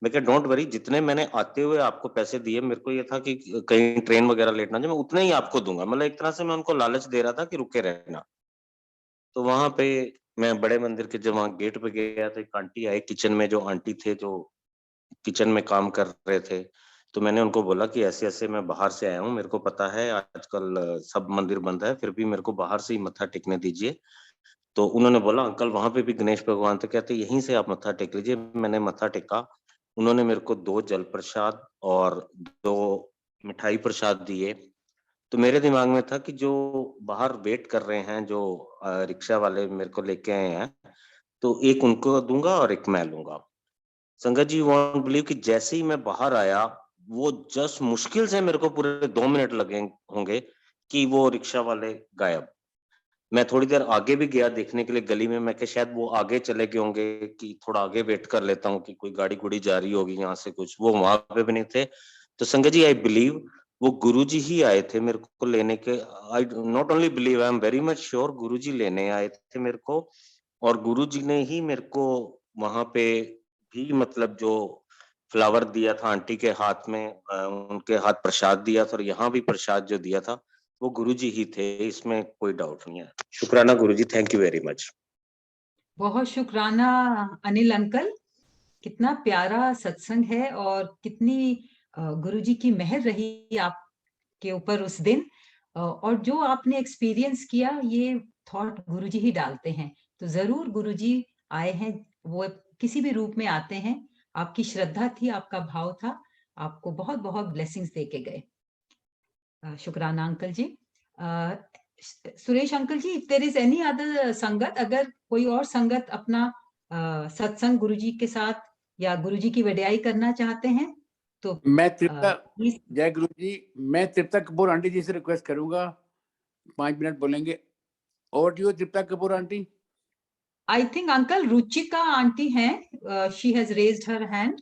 मैं क्या, डोंट वरी, जितने मैंने आते हुए आपको पैसे दिए, मेरे को ये था कि कहीं ट्रेन वगैरह लेट ना जाए, मैं उतने ही आपको दूंगा। मतलब एक तरह से मैं उनको लालच दे रहा था कि रुके रहना। तो वहां पे मैं बड़े मंदिर के जब वहां गेट पे गया तो एक आंटी आई किचन में, जो आंटी थे जो किचन में काम कर रहे थे। तो मैंने उनको बोला कि ऐसे ऐसे मैं बाहर से आया हूँ, मेरे को पता है आजकल सब मंदिर बंद है, फिर भी मेरे को बाहर से ही मत्था टेकने दीजिए। तो उन्होंने बोला अंकल वहां पे भी गणेश भगवान थे। कहते यहीं से आप मत्था टेक लीजिए। मैंने मत्था टेका। उन्होंने मेरे को 2 जल प्रसाद और 2 मिठाई प्रसाद दिए। तो मेरे दिमाग में था कि जो बाहर वेट कर रहे हैं, जो रिक्शा वाले मेरे को लेके आए हैं, तो एक उनको दूंगा और एक मैं लूंगा। संगत जी, वॉन्ट बिलीव कि जैसे ही मैं बाहर आया, वो जस्ट मुश्किल से मेरे को पूरे 2 मिनट लगे होंगे कि वो रिक्शा वाले गायब। मैं थोड़ी देर आगे भी गया देखने के लिए गली में, मैं क्या शायद वो आगे चले गए होंगे, कि थोड़ा आगे वेट कर लेता हूँ कि कोई गाड़ी गुड़ी जा रही होगी यहाँ से कुछ। वो वहां पे भी नहीं थे। तो संगत जी, आई बिलीव वो गुरुजी ही आए थे मेरे को लेने के। I not only believe, I am very much sure, Guruji लेने आए थे मेरे को। और गुरुजी ने ही मेरे को वहां पे भी, मतलब जो फ्लावर दिया था आंटी के हाथ में, उनके हाथ प्रसाद दिया था, और यहाँ भी प्रसाद जो दिया था वो गुरुजी ही थे, इसमें कोई डाउट नहीं है। शुक्राना गुरुजी, थैंक यू वेरी मच। बहुत शुक्राना अनिल अंकल। कितना प्यारा सत्संग है और कितनी गुरुजी की मेहर रही आपके ऊपर उस दिन। और जो आपने एक्सपीरियंस किया, ये थॉट गुरुजी ही डालते हैं। तो जरूर गुरुजी आए हैं, वो किसी भी रूप में आते हैं। आपकी श्रद्धा थी, आपका भाव था, आपको बहुत बहुत ब्लेसिंग्स दे के गए। शुक्राना uncle ji. Suresh uncle ji, if there is any other sangat, अगर कोई और संगत अपना सत्संग गुरुजी के साथ या गुरुजी की वडियाई करना चाहते हैं तो मैं तृप्ता, प्लीज। जय गुरु जी, मैं तृप्ता कपूर आंटी जी से रिक्वेस्ट करूंगा, 5 मिनट बोलेंगे। Over to you Tripta Kapoor auntie. I think uncle Ruchika auntie हैं, she has raised her hand.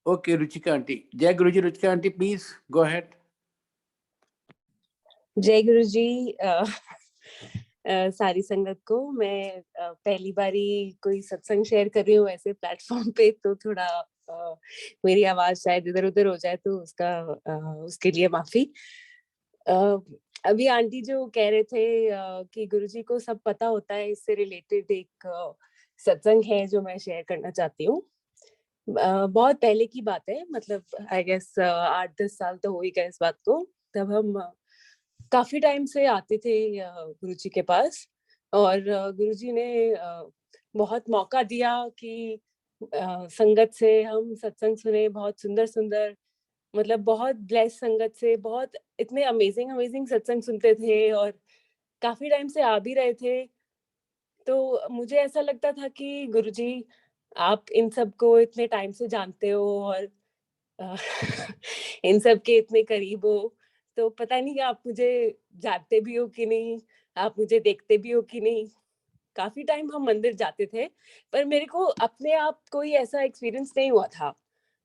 Okay Ruchika auntie, जय Guru ji. Ruchika auntie please go ahead. जय गुरु जी। सारी संगत को मैं पहली बारी कोई सत्संग शेयर कर रही हूँ ऐसे प्लेटफॉर्म पे, तो थोड़ा मेरी आवाज शायद इधर उधर हो जाए, तो उसके लिए माफी। अभी आंटी जो कह रहे थे कि गुरुजी को सब पता होता है, इससे रिलेटेड एक सत्संग है जो मैं शेयर करना चाहती हूँ। बहुत पहले की बात है, मतलब आई गेस 8-10 साल तो हो ही गए इस बात को। तब हम काफी टाइम से आते थे गुरुजी के पास, और गुरुजी ने बहुत मौका दिया कि संगत से हम सत्संग सुने, बहुत सुंदर-सुंदर, मतलब बहुत ब्लेस्ड संगत से, बहुत इतने अमेजिंग सत्संग सुनते थे और काफ़ी टाइम से आ भी रहे थे। तो मुझे ऐसा लगता था कि गुरुजी, आप इन सबको इतने टाइम से जानते हो और अ, इन सब के इतने करीब हो, तो पता नहीं आप मुझे जानते भी हो कि नहीं, आप मुझे देखते भी हो कि नहीं। काफ़ी टाइम हम मंदिर जाते थे, पर मेरे को अपने आप कोई ऐसा एक्सपीरियंस नहीं हुआ था।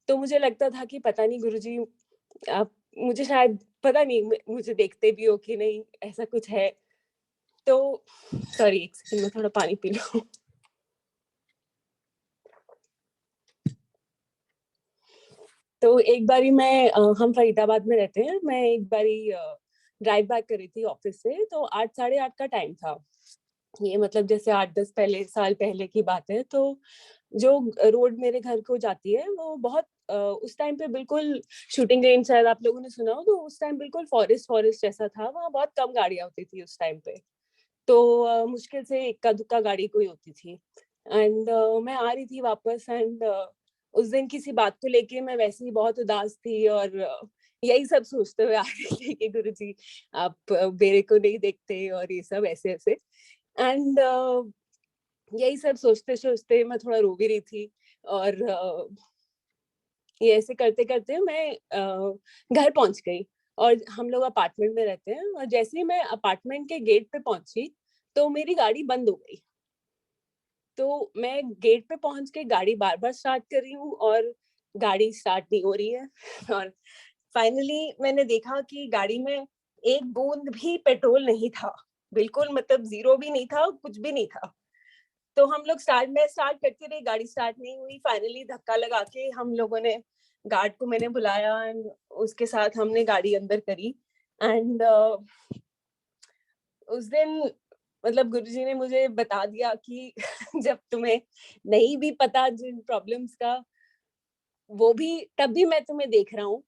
तो मुझे लगता था कि पता नहीं गुरुजी, आप मुझे शायद पता नहीं मुझे देखते भी हो कि नहीं, ऐसा कुछ है। तो सॉरी, एक सेकंड मैं थोड़ा पानी पी लूँ। तो एक बारी मैं हम फरीदाबाद में रहते हैं, मैं एक बारी ड्राइव बैक कर रही थी ऑफिस से, तो 8 साढ़े 8 का टाइम था। ये मतलब जैसे 8-10 साल पहले की बात है। तो जो रोड मेरे घर को जाती है वो बहुत उस टाइम पे बिल्कुल शूटिंग रेंज, शायद आप लोगों ने सुना हो, तो उस टाइम बिल्कुल फॉरेस्ट जैसा था, वहाँ बहुत कम गाड़ियाँ होती थी उस टाइम पे। तो मुश्किल से इक्का-दुक्का गाड़ी कोई होती थी। एंड मैं आ रही थी वापस, एंड उस दिन किसी बात को लेके मैं वैसे ही बहुत उदास थी और यही सब सोचते हुए आ रही थी कि गुरुजी, आप मेरे को नहीं देखते और ये सब ऐसे-ऐसे। एंड यही सब सोचते-सोचते मैं थोड़ा रो भी रही थी और ये ऐसे करते-करते मैं घर पहुँच गई और हम लोग अपार्टमेंट में रहते हैं, और जैसे ही मैं अपार्टमेंट के गेट पे पहुँची, तो मेरी गाड़ी बंद हो गई। तो मैं गेट पे पहुँच के गाड़ी बार-बार स्टार्ट कर रही हूँ और गाड़ी स्टार्ट नहीं हो रही है। और फाइनली मैंने देखा कि गाड़ी में एक बूंद भी पेट्रोल नहीं था। बिल्कुल, मतलब ज़ीरो भी नहीं था, कुछ भी नहीं था। तो हम लोग मैं स्टार्ट करती रही, गाड़ी स्टार्ट नहीं हुई। फाइनली धक्का लगा के हम लोगों ने, गार्ड को मैंने बुलाया एंड उसके साथ हमने गाड़ी अंदर करी। एंड उस दिन मतलब गुरुजी ने मुझे बता दिया कि जब तुम्हें नहीं भी पता जिन प्रॉब्लम्स का, वो भी, तब भी मैं तुम्हें देख रहा हूँ।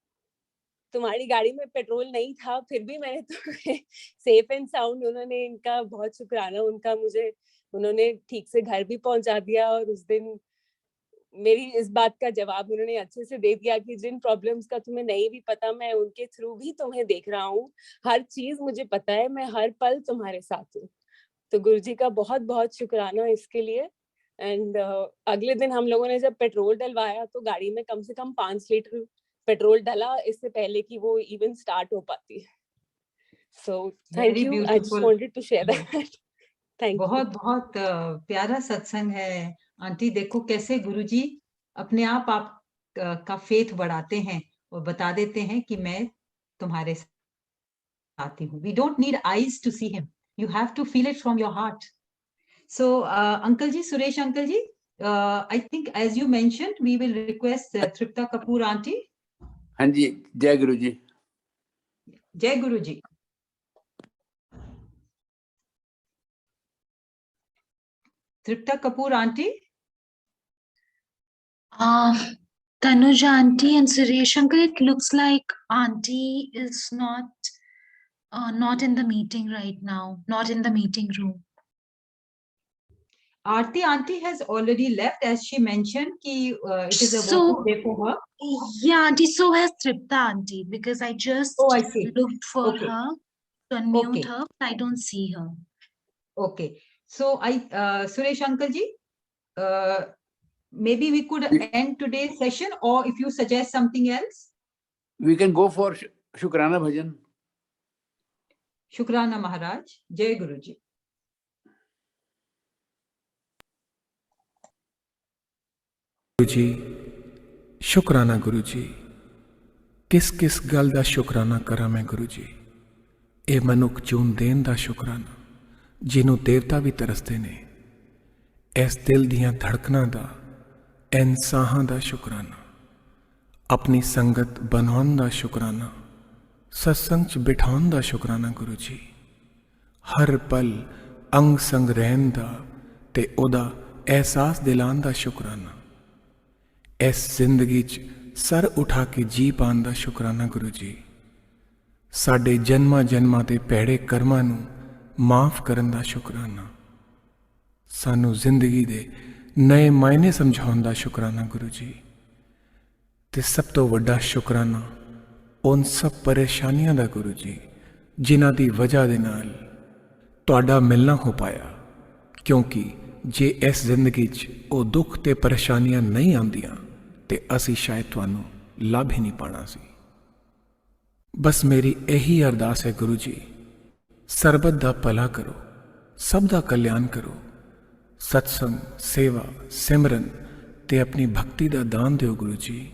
तुम्हारी गाड़ी में पेट्रोल नहीं था, फिर भी मैंने तुम्हें सेफ एंड साउंड, उन्होंने, इनका बहुत शुक्राना उनका, मुझे उन्होंने ठीक से घर भी पहुँचा दिया। और उस दिन मेरी इस बात का जवाब उन्होंने अच्छे से दे दिया कि जिन प्रॉब्लम्स का तुम्हें नहीं भी पता, मैं उनके थ्रू भी तुम्हें देख रहा हूँ। हर चीज़ मुझे पता है, मैं हर पल तुम्हारे साथ हूँ। तो गुरुजी का बहुत-बहुत शुक्राना इसके लिए। एंड अगले दिन हम लोगों ने जब पेट्रोल डलवाया, तो गाड़ी में कम से कम 5 लीटर पेट्रोल डला, इससे पहले कि वो इवन स्टार्ट हो पाती। So thank very you, I just beautiful. Wanted to share that. Thank you. बहुत बहुत प्यारा सत्संग है आंटी। देखो कैसे गुरुजी अपने आप का फेथ बढ़ाते हैं और बता देते हैं कि मैं तुम्हारे साथ आती हूँ। We don't need eyes to see him, you have to feel it from your heart. So uncle ji, Suresh uncle ji, I think as you mentioned we will request Tripta Kapoor auntie. हाँ जी, जय गुरु जी। जय Guru ji. Tripta Kapoor auntie. Tanuja auntie and Suresh uncle, it looks like auntie is not in the meeting right now, not in the meeting room. Aarti aunty has already left, as she mentioned ki it is a So, working day for her. yeah, auntie, so has Tripta auntie, because I just Oh, I see. looked for Okay. her to unmute Okay. her, but I don't see her. Okay. So Suresh uncle ji, maybe we could end today's session, or if you suggest something else. We can go for Shukrana Bhajan. Shukrana Maharaj. Jai Guru ji. गुरु जी शुक्राना गुरु जी, किस किस गल दा शुक्राना करा मैं गुरु जी। ए मनुख चून देन दा शुक्राना, जिन्हों देवता भी तरसते ने। इस दिल दियां धड़कनां दा, इन साहां दा शुक्राना। अपनी संगत बनाउण दा शुक्राना, सत्संग च बिठाउण दा शुक्राना गुरु जी। हर पल अंग संग रहन दा ते ओदा एहसास दिलान दा शुक्राना। इस जिंदगी च सर उठा के जी पान दा शुक्राना गुरु जी। साडे जन्मां जन्मां दे भैड़े कर्मां नूं माफ करन दा शुक्राना। ਸਾਨੂੰ ਜ਼ਿੰਦਗੀ ਦੇ ਨਏ ਮਾਇਨੇ ਸਮਝਾਉਣ ਦਾ ਸ਼ੁਕਰਾਨਾ ਗੁਰੂ ਜੀ। ਤੇ ਸਭ ਤੋਂ ਵੱਡਾ ਸ਼ੁਕਰਾਨਾ ਉਨ ਸਭ ਪਰੇਸ਼ਾਨੀਆਂ ਦਾ ਗੁਰੂ ਜੀ, ਜਿਨ੍ਹਾਂ ਦੀ ਵਜ੍ਹਾ ਦੇ ਨਾਲ ਤੁਹਾਡਾ ਮਿਲਣਾ ਹੋ ਪਾਇਆ। ਕਿਉਂਕਿ ਜੇ ਇਸ ਜ਼ਿੰਦਗੀ 'ਚ ਉਹ ਦੁੱਖ ਤੇ ਪਰੇਸ਼ਾਨੀਆਂ ਨਹੀਂ ਆਉਂਦੀਆਂ ਤੇ ਅਸੀਂ ਸ਼ਾਇਦ ਤੁਹਾਨੂੰ ਲੱਭ ਹੀ ਨਹੀਂ ਪਾਣਾ ਸੀ। ਬਸ ਮੇਰੀ ਇਹੀ ਅਰਦਾਸ ਹੈ ਗੁਰੂ ਜੀ, ਸਰਬਤ ਦਾ ਭਲਾ ਕਰੋ, ਸਭ ਦਾ ਕਲਿਆਣ ਕਰੋ। ਸਤਸੰਗ, ਸੇਵਾ, ਸਿਮਰਨ ਤੇ ਆਪਣੀ ਭਗਤੀ ਦਾ ਦਾਨ ਦਿਓ ਗੁਰੂ ਜੀ।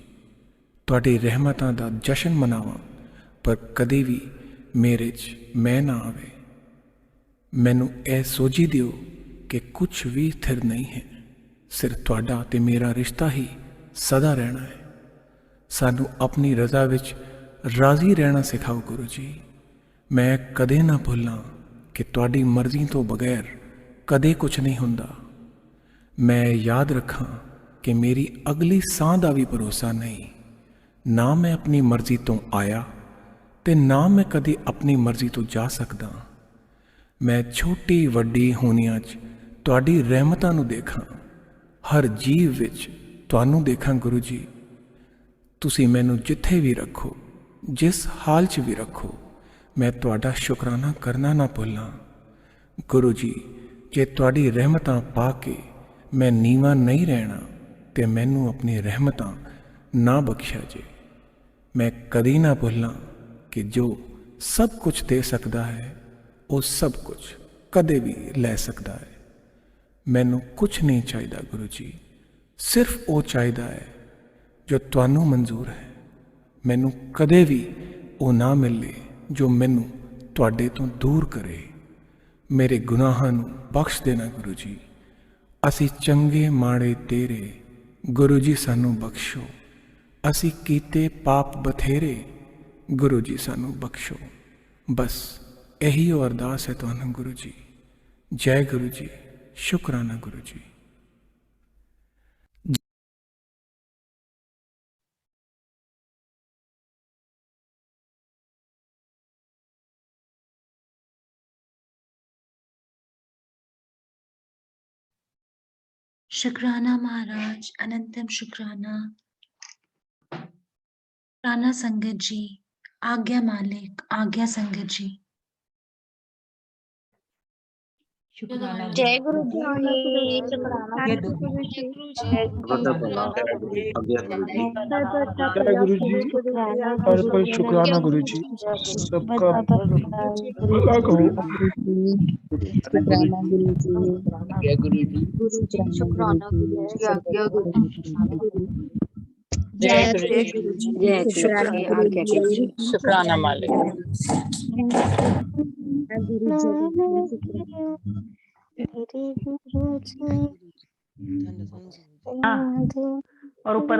ਤੁਹਾਡੀ ਰਹਿਮਤਾਂ ਦਾ ਜਸ਼ਨ ਮਨਾਵਾਂ, ਪਰ ਕਦੇ ਵੀ ਮੇਰੇ 'ਚ ਮੈਂ ਨਾ ਆਵੇ। ਮੈਨੂੰ ਇਹ ਸੋਝੀ ਦਿਓ ਕਿ ਕੁਝ ਵੀ ਸਥਿਰ ਨਹੀਂ ਹੈ, ਸਿਰਫ ਤੁਹਾਡਾ ਤੇ ਮੇਰਾ ਰਿਸ਼ਤਾ ਹੀ ਸਦਾ ਰਹਿਣਾ ਹੈ। ਸਾਨੂੰ ਆਪਣੀ ਰਜ਼ਾ ਵਿੱਚ ਰਾਜ਼ੀ ਰਹਿਣਾ ਸਿਖਾਓ ਗੁਰੂ ਜੀ। ਮੈਂ ਕਦੇ ਨਾ ਭੁੱਲਾਂ ਕਿ ਤੁਹਾਡੀ ਮਰਜ਼ੀ ਤੋਂ ਬਗੈਰ ਕਦੇ ਕੁਝ ਨਹੀਂ ਹੁੰਦਾ। ਮੈਂ ਯਾਦ ਰੱਖਾਂ ਕਿ ਮੇਰੀ ਅਗਲੀ ਸਾਹ ਦਾ ਵੀ ਭਰੋਸਾ ਨਹੀਂ। ਨਾ ਮੈਂ ਆਪਣੀ ਮਰਜ਼ੀ ਤੋਂ ਆਇਆ ਤੇ ਨਾ ਮੈਂ ਕਦੇ ਆਪਣੀ ਮਰਜ਼ੀ ਤੋਂ ਜਾ ਸਕਦਾ। ਮੈਂ ਛੋਟੀ ਵੱਡੀ ਹੋਣੀਆਂ 'ਚ ਤੁਹਾਡੀ ਰਹਿਮਤਾਂ ਨੂੰ ਦੇਖਾਂ, ਹਰ ਜੀਵ ਵਿੱਚ ਤੁਹਾਨੂੰ ਦੇਖਾਂ ਗੁਰੂ ਜੀ। ਤੁਸੀਂ ਮੈਨੂੰ ਜਿੱਥੇ ਵੀ ਰੱਖੋ, ਜਿਸ ਹਾਲ 'ਚ ਵੀ ਰੱਖੋ, ਮੈਂ ਤੁਹਾਡਾ ਸ਼ੁਕਰਾਨਾ ਕਰਨਾ ਨਾ ਭੁੱਲਾਂ ਗੁਰੂ ਜੀ। ਜੇ ਤੁਹਾਡੀ ਰਹਿਮਤਾਂ ਪਾ ਕੇ ਮੈਂ ਨੀਵਾਂ ਨਹੀਂ ਰਹਿਣਾ ਤੇ ਮੈਨੂੰ ਆਪਣੀ ਰਹਿਮਤਾਂ ਨਾ ਬਖਸ਼ਿਆ ਜੇ। ਮੈਂ ਕਦੀ ਨਾ ਭੁੱਲਾਂ ਕਿ ਜੋ ਸਭ ਕੁਝ ਦੇ ਸਕਦਾ ਹੈ, ਉਹ ਸਭ ਕੁਝ ਕਦੇ ਵੀ ਲੈ ਸਕਦਾ ਹੈ। ਮੈਨੂੰ ਕੁਝ ਨਹੀਂ ਚਾਹੀਦਾ ਗੁਰੂ ਜੀ, ਸਿਰਫ ਉਹ ਚਾਹੀਦਾ ਹੈ ਜੋ ਤੁਹਾਨੂੰ ਮਨਜ਼ੂਰ ਹੈ। ਮੈਨੂੰ ਕਦੇ ਵੀ ਉਹ ਨਾ ਮਿਲੇ ਜੋ ਮੈਨੂੰ ਤੁਹਾਡੇ ਤੋਂ ਦੂਰ ਕਰੇ। ਮੇਰੇ ਗੁਨਾਹਾਂ ਨੂੰ ਬਖਸ਼ ਦੇਣਾ ਗੁਰੂ ਜੀ। ਅਸੀਂ ਚੰਗੇ ਮਾੜੇ ਤੇਰੇ, ਗੁਰੂ ਜੀ ਸਾਨੂੰ ਬਖਸ਼ੋ। ਅਸੀਂ ਕੀਤੇ ਪਾਪ ਬਥੇਰੇ, ਗੁਰੂ ਜੀ ਸਾਨੂੰ ਬਖਸ਼ੋ। ਬਸ ਇਹੀ ਉਹ ਅਰਦਾਸ ਹੈ ਤੁਹਾਨੂੰ ਗੁਰੂ ਜੀ। ਜੈ ਗੁਰੂ ਜੀ, ਸ਼ੁਕਰਾਨਾ ਗੁਰੂ ਜੀ। शुक्राना महाराज, अनंतम शुक्राना। शुक्राना संगत जी, आज्ञा मालिक, आज्ञा संगत जी। शुक्राना जय गुरु जी की शुक्राना जय गुरु गुरु जी। सबका भला, आज्ञा गुरु जी। जय गुरु जी, हर पल शुक्राना गुरु जी। सबका भला कहो। शुक्राना गुरु जी, जय गुरु जी। गुरु जी शुक्राना गुरु जी, आज्ञा गुरु जी। जय गुरु जी, जय शुक्राना आज्ञा गुरु जी, शुक्राना मालिक। गुरु जी और ऊपर